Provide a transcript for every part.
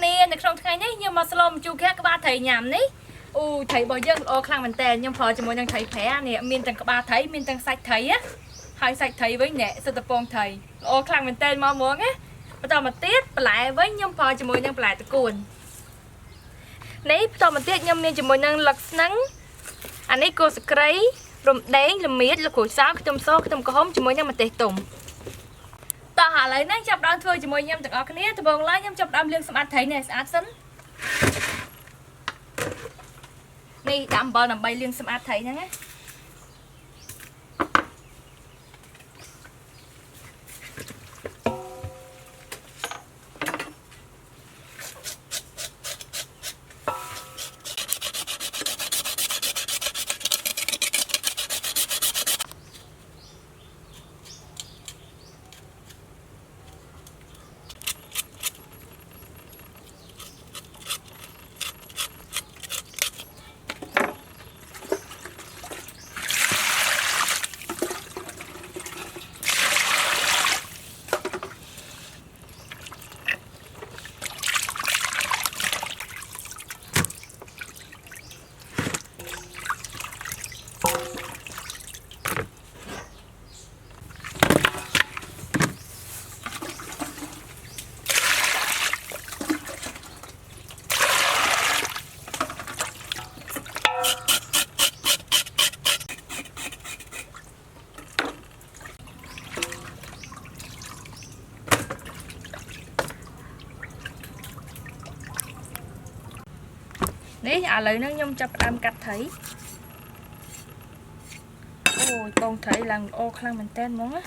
គ្នានៅក្នុងថ្ងៃនេះខ្ញុំមកស្លម្ជូរខាក់ក្បាលត្រីញ៉ាំនេះអូត្រីរបស់យើងល្អខ្លាំងមែនតើខ្ញុំប្រើជាមួយនឹងត្រីប្រែនេះមានទាំងក្បាលត្រីមានទាំងសាច់ត្រីណាហើយសាច់ត្រីវិញណែសិតពងត្រីល្អខ្លាំងមែនតើមកហ្មងណាបន្តមកទៀតបន្លែវិញខ្ញុំប្រើជាមួយនឹងបន្លែតកួននេះបន្តមកទៀតខ្ញុំមានជាមួយនឹងលឹកស្នឹងអានេះគល់ស្គ្រីរំដេងល្មៀតល្ក្រូចសើខ្ទឹមសខ្ទឹមក្រហមជាមួយនឹងម្ទេសទុំតោះឥឡូវនេះចាប់ដើមធ្វើជាមួយខ្ញុំទាំងអស់គ្នាដំបូងឡើយខ្ញុំចាប់ដើមលាងសម្អាតត្រីនេះឲ្យស្អាតសិននេះដាក់អំបិលដើម្បីលាងសម្អាតត្រីហ្នឹងណានេះឥឡូវហ្នឹងខ្ញុំចាប់ផ្ដើមកាត់ត្រីអូយបងត្រីឡើងល្អខ្លាំងមែនតើហ្មងណា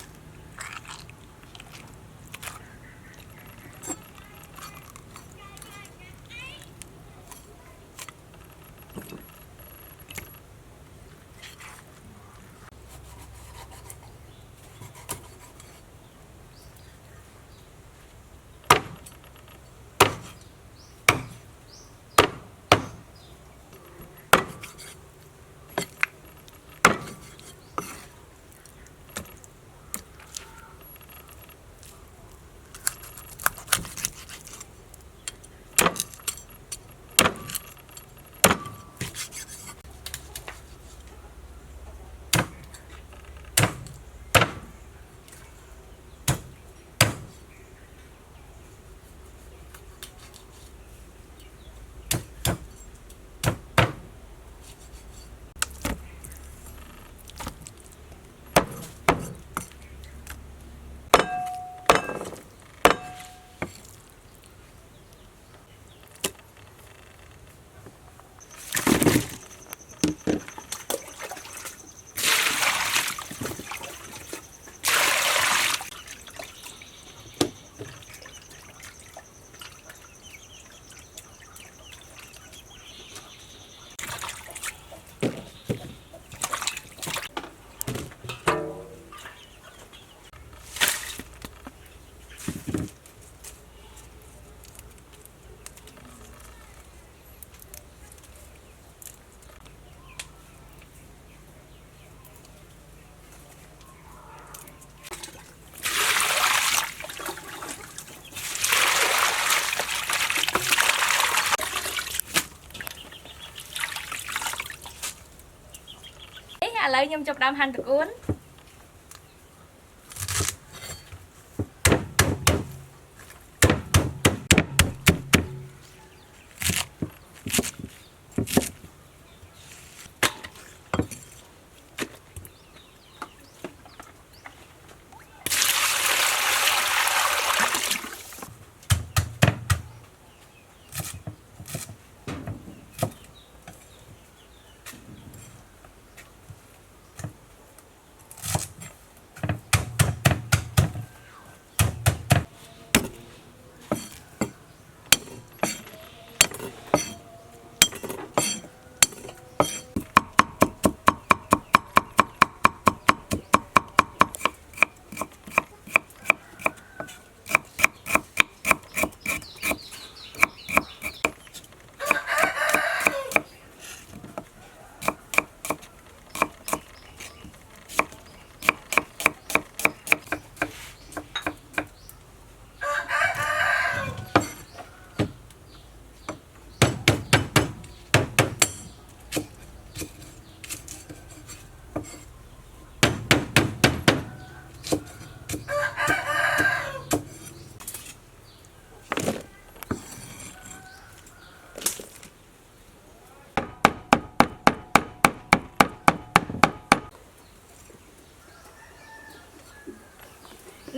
ឥឡូវខ្ញុំចាប់ដើមហាន់តកួន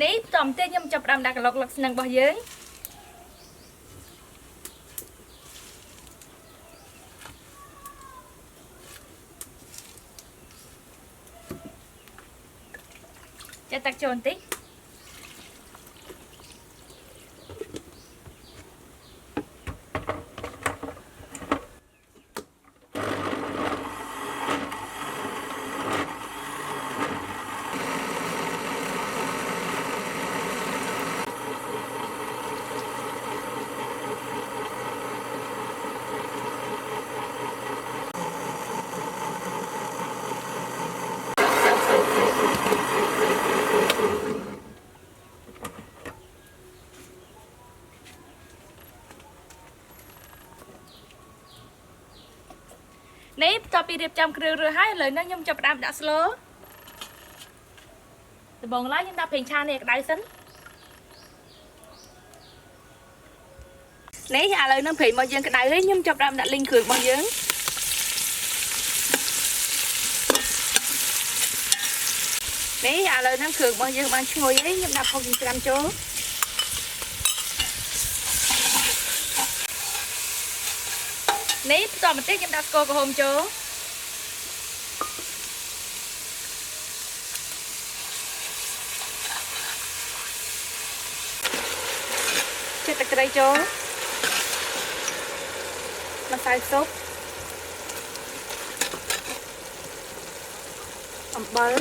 នេះតំទៀតខ្ញុំចាប់ផ្ដើមដាក់ក្លុកលឹកស្នឹងរបស់យើងចាក់ទឹកចូលបន្តិចនេះបន្ទាប់ពីរៀបចំគ្រឿងរួចហើយឥឡូវនេះខ្ញុំចាប់ផ្ដើមដាក់ស្លដំបូងឡើយខ្ញុំដាក់ប្រេងឆានេះក្តៅសិននេះឥឡូវនឹងប្រេងរបស់យើងក្តៅហើយខ្ញុំចាប់ផ្ដើមដាក់លីងគ្រឿងរបស់យើងនេះឥឡូវហ្នឹងគ្រឿងរបស់យើងបានឈ្ងុយហើយខ្ញុំដាក់ផុសចិញ្ច្រាំចូលនេះបន្តមកទៀតខ្ញុំដាក់ស្ករក្រហមចូលចាក់ទឹកត្រីចូលម្សៅស៊ុបអំបិល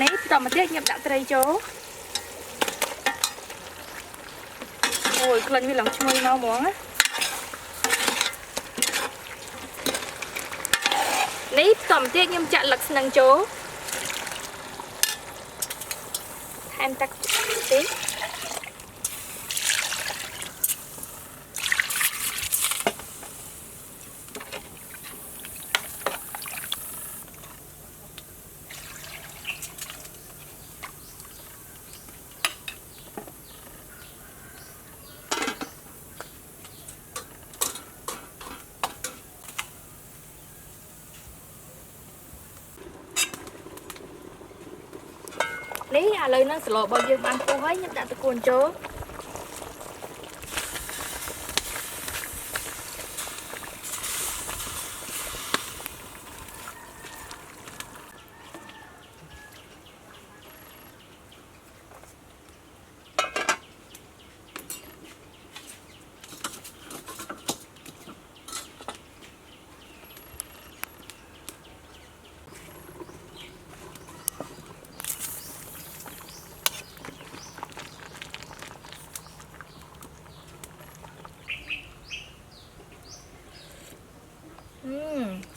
នេះបន្តមកទៀតខ្ញុំដាក់ត្រីចូលអូយក្លិនវាឡើងឈ្ងុយមកហ្មងណានេះបន្តទៀតខ្ញុំចាក់លឹកស្នឹងចូលថែមទឹកតិចនេះឥឡូវហ្នឹងស្លរបស់យើងបានពុះហើយខ្ញុំដាក់ទឹកគួនចូល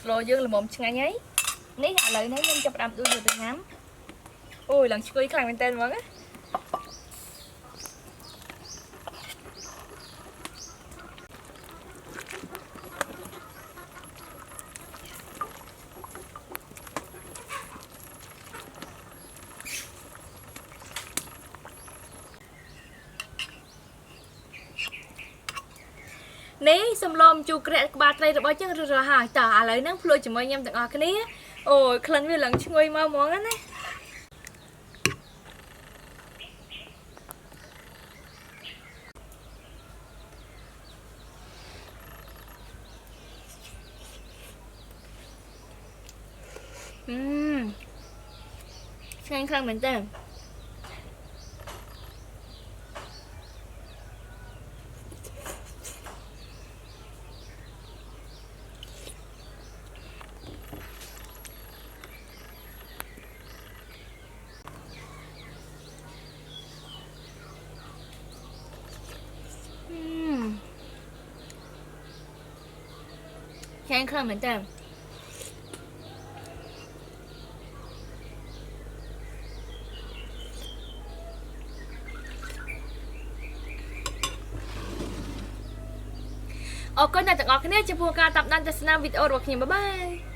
ស្លយើងល្មមឆ្ងាញ់ហើយនេះឥឡូវនេះខ្ញុំចាប់ផ្ដើមដួសយកទៅញ៉ាំអូយឡើងឈ្ងុយខ្លាំងមែនតើហ្មងណានេះសំឡំជូរក្រាក់ក្បាលត្រីរបស់យើងរួចរាល់ហើយតើឥឡូវហ្នឹងភ្លួចជាមួយខ្ញុំទាំងអស់គ្នាអូយក្លិនវាឡើងឈ្ងុយមកហ្មងណាឆ្ងាញ់ខ្លាំងមែនតើឆ្ងាញ់ខ្លាំងមែនតើអរគុណអ្នកទាំងអស់គ្នាចំពោះការតាមដានទស្សនាវីដេអូរបស់ខ្ញុំបាយបាយ